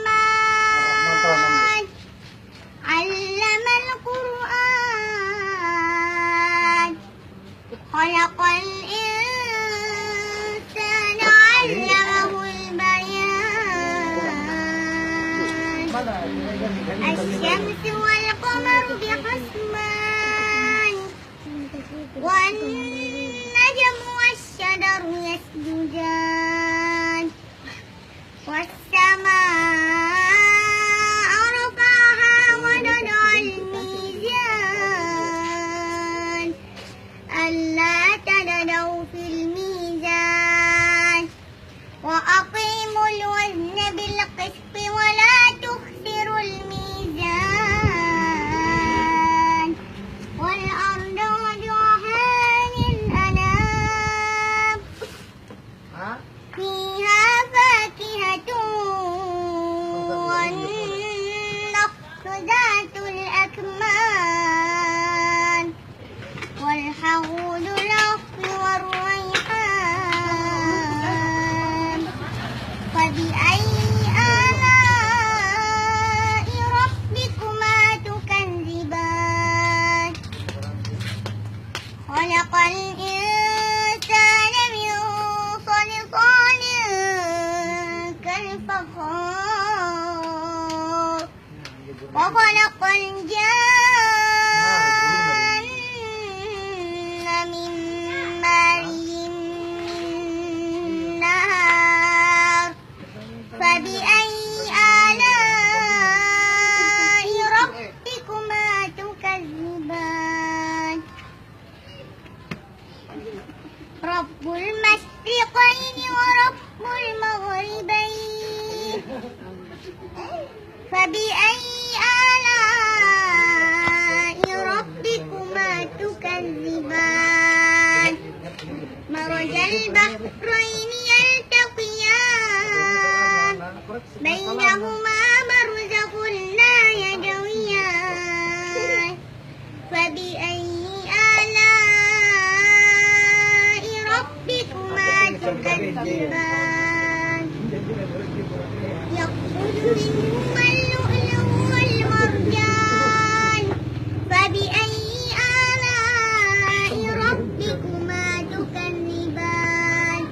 الرحمن علم القرآن خلق الإنسان علمه البيان الشمس والقمر بحسبان والنجم والشجر يسجدان والسماء رفعها ووضع الميزان ألا تطغوا في الميزان وأقيموا الوزن بالقسط ولا تخسروا الميزان والأرض وضعها للأنام فيها فاكهة والنخل ذات الأكمام والحوض الأخضر والريحان فبأي آلاء ربكما تكذبان خلق الإنسان من صلصال كالفخار وخلق الجان من مارج من نار فبأي آلاء ربكما تكذبان رب المشرقين ورب المغربين فبأي آلاء ربكما تكذبان مرج البحرين يلتقيان بينهما برزخ لا يبغيان فبأي آلاء ربكما تكذبان يخرج منهما اللؤلؤ والمرجان فبأي آلاء ربكما تكذبان.